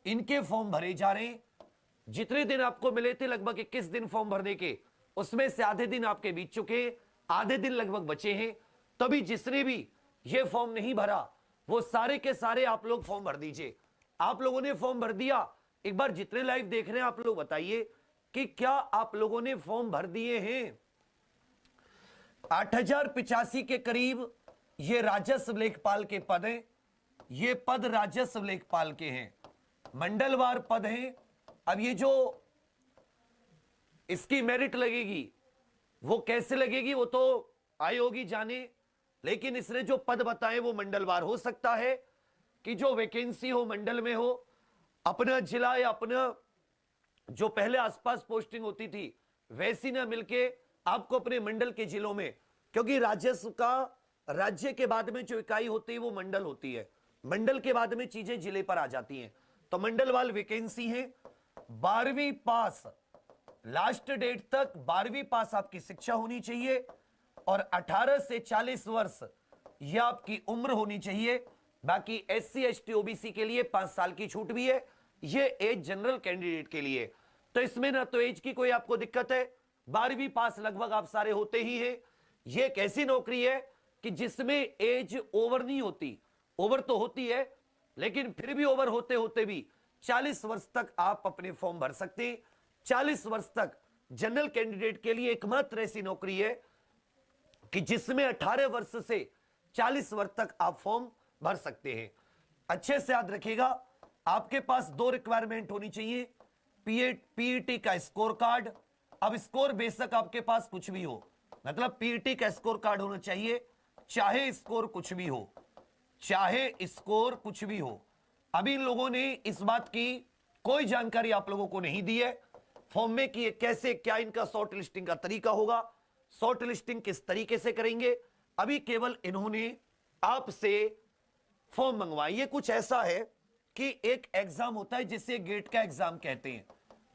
इनके फॉर्म भरे जा रहे हैं। जितने दिन आपको मिले थे लगभग 21 दिन फॉर्म भरने के, उसमें से आधे दिन आपके बीत चुके हैं, आधे दिन लगभग बचे हैं। तभी जिसने भी ये फॉर्म नहीं भरा वो सारे के सारे आप लोग फॉर्म भर दीजिए। आप लोगों ने फॉर्म भर दिया? एक बार जितने लाइव देख रहे हैं आप लोग बताइए कि क्या आप लोगों ने फॉर्म भर दिए हैं? 8085 के करीब ये राजस्व लेखपाल के पद हैं। ये पद राजस्व लेखपाल के हैं, मंडलवार पद हैं। अब ये जो इसकी मेरिट लगेगी वो कैसे लगेगी वो तो आयोग ही जाने, लेकिन इसने जो पद बताए वो मंडलवार हो सकता है कि जो वैकेंसी हो मंडल में हो, अपना जिला या अपना जो पहले आसपास पोस्टिंग होती थी वैसी ना मिलके आपको अपने मंडल के जिलों में, क्योंकि राजस्व का राज्य के बाद में जो इकाई होती है वो मंडल होती है, मंडल के बाद में चीजें जिले पर आ जाती हैं। तो मंडलवार वैकेंसी है। 12वीं पास, लास्ट डेट तक 12वीं पास आपकी शिक्षा होनी चाहिए और 18 से 40 वर्ष यह आपकी उम्र होनी चाहिए। बाकी SC ST OBC के लिए 5 साल की छूट भी है, ये एज जनरल कैंडिडेट के लिए। तो इसमें ना तो एज की कोई आपको दिक्कत है, 12वीं पास लगभग आप सारे होते ही हैं। ये एक ऐसी नौकरी है कि जिसमें एज ओवर नहीं होती, ओवर तो होती है लेकिन फिर भी ओवर होते होते भी 40 वर्ष तक आप अपने फॉर्म भर सकते हैं। 40 वर्ष तक जनरल कैंडिडेट के लिए एकमात्र ऐसी नौकरी है कि जिसमें 18 वर्ष से 40 वर्ष तक आप फॉर्म भर सकते हैं। अच्छे से याद रखिएगा, आपके पास 2 रिक्वायरमेंट होनी चाहिए। पीईटी का स्कोर कार्ड, अब स्कोर बेशक आपके पास कुछ भी हो, मतलब पीईटी का स्कोर कार्ड होना चाहिए, चाहे स्कोर कुछ भी हो, चाहे स्कोर कुछ भी हो। अभी इन लोगों ने इस बात की कोई जानकारी आप लोगों को नहीं दी है फॉर्म में कि कैसे क्या इनका शॉर्ट लिस्टिंग का तरीका होगा, शॉर्ट लिस्टिंग किस तरीके से करेंगे। अभी केवल इन्होंने आपसे फॉर्म मंगवाई। ये कुछ ऐसा है कि एक एग्जाम होता है जिसे गेट का एग्जाम कहते हैं।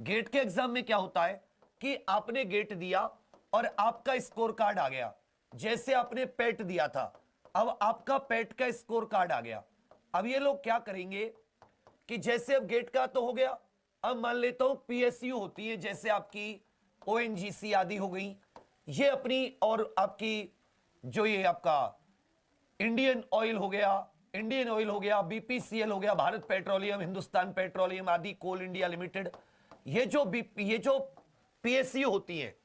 गेट के एग्जाम में क्या होता है कि आपने गेट दिया और आपका स्कोर कार्ड आ गया, जैसे आपने पेट दिया था, अब आपका पेट का स्कोर कार्ड आ गया। अब ये लोग क्या करेंगे कि जैसे अब गेट का तो हो गया, अब मान लेता हूं PSU होती है, जैसे आपकी ONGC आदि हो गई, ये अपनी, और आपकी जो ये आपका इंडियन ऑयल हो गया, इंडियन ऑयल हो गया, BPCL हो गया, भारत पेट्रोलियम, हिंदुस्तान पेट्रोलियम आदि, कोल इंडिया लिमिटेड, ये जो PSU होती है,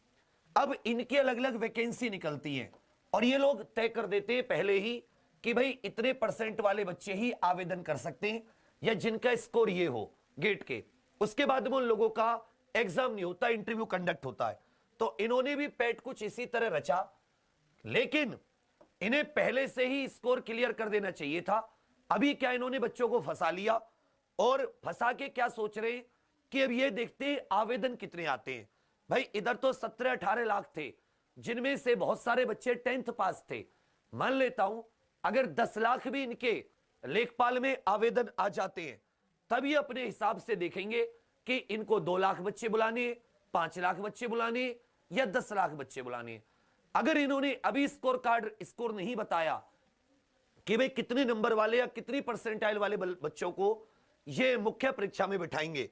अब इनके अलग अलग वैकेंसी निकलती हैं और ये लोग तय कर देते हैं पहले ही कि भाई इतने % वाले बच्चे ही आवेदन कर सकते हैं या जिनका स्कोर ये हो गेट के। उसके बाद में उन लोगों का एग्जाम नहीं होता, इंटरव्यू कंडक्ट होता है। तो इन्होंने भी पेट कुछ इसी तरह रचा, लेकिन इन्हें पहले से ही स्कोर क्लियर कर देना चाहिए था। अभी क्या इन्होंने बच्चों को फंसा लिया और फंसा के क्या सोच रहे हैं कि अब ये देखते हैं आवेदन कितने आते हैं। भाई इधर तो 17-18 लाख थे, जिनमें से बहुत सारे बच्चे 10th पास थे। मान लेता हूं अगर 10 लाख भी इनके लेखपाल में आवेदन आ जाते हैं, तभी अपने हिसाब से देखेंगे कि इनको 2 लाख बच्चे बुलाने, 5 लाख बच्चे बुलाने या 10 लाख बच्चे बुलाने। अगर इन्होंने अभी स्कोर नहीं बताया कि भाई कितने नंबर वाले या कितनी परसेंटाइल वाले बच्चों को ये मुख्य परीक्षा में बिठाएंगे,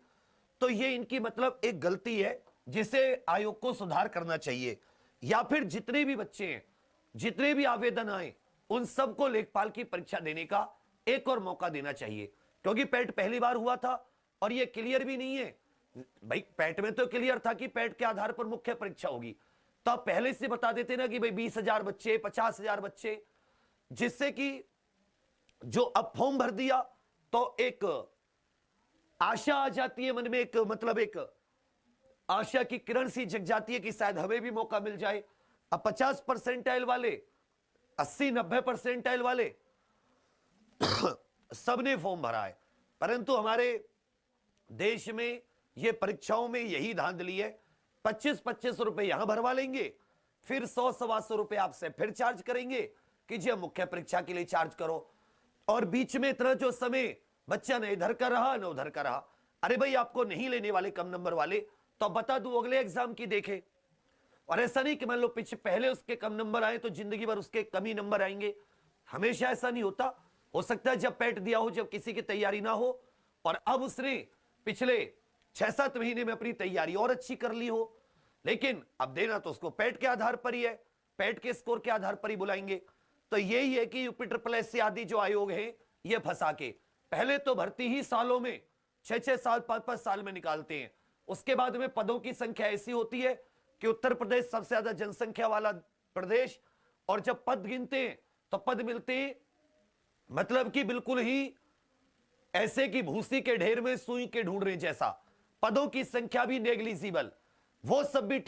तो ये इनकी मतलब एक गलती है जिसे आयोग को सुधार करना चाहिए। या फिर जितने भी बच्चे हैं, जितने भी आवेदन आए, उन सबको लेखपाल की परीक्षा देने का एक और मौका देना चाहिए, क्योंकि पेट पहली बार हुआ था और ये क्लियर भी नहीं है। भाई पेट में तो क्लियर था कि पेट के आधार पर मुख्य परीक्षा होगी, तो आप पहले से बता देते ना कि भाई 20,000 बच्चे, 50,000 बच्चे, जिससे कि जो अब फॉर्म भर दिया तो एक आशा आ जाती है मन में, एक मतलब एक आशा की किरण सी जग जाती है कि शायद हमें भी मौका मिल जाए। अब 50 परसेंटाइल वाले, 80-90 परसेंटाइल वाले सबने फॉर्म भरा है, परंतु हमारे देश में ये परीक्षाओं में यही धांधली है। 25-25 रुपए यहां भरवा लेंगे, फिर 100-125 रुपए आपसे फिर चार्ज करेंगे कि जी मुख्य परीक्षा के लिए चार्ज करो, और बीच में इतना जो समय बच्चा न इधर का रहा न उधर का रहा। अरे भाई आपको नहीं लेने वाले कम नंबर वाले, तो बता दू अगले एग्जाम की देखे। और ऐसा नहीं कि मान लो पीछे पहले उसके कम नंबर आए तो जिंदगी भर उसके कम ही नंबर आएंगे, हमेशा ऐसा नहीं होता। हो सकता है जब पेट दिया हो, जब किसी की तैयारी ना हो, और अब उसने पिछले 6-7 महीने में अपनी तैयारी और अच्छी कर ली हो, लेकिन अब देना तो उसको पैट के आधार पर ही है, पैट के स्कोर के आधार पर ही बुलाएंगे। तो यही है कि यूपी ट्रिपल एस आदि जो आयोग है ये फंसा के पहले तो भर्ती ही सालों में 6-6 साल 5-5 साल में निकालते हैं, उसके बाद में पदों की संख्या ऐसी होती है कि उत्तर प्रदेश सबसे ज्यादा जनसंख्या वाला प्रदेश, और जब पद गिनते हैं तो पद मिलते हैं मतलब कि बिल्कुल ही ऐसे कि भूसी के ढेर में सुई के ढूंढ रहे जैसा, पदों की संख्या भी नेग्लिजिबल, वो सब भी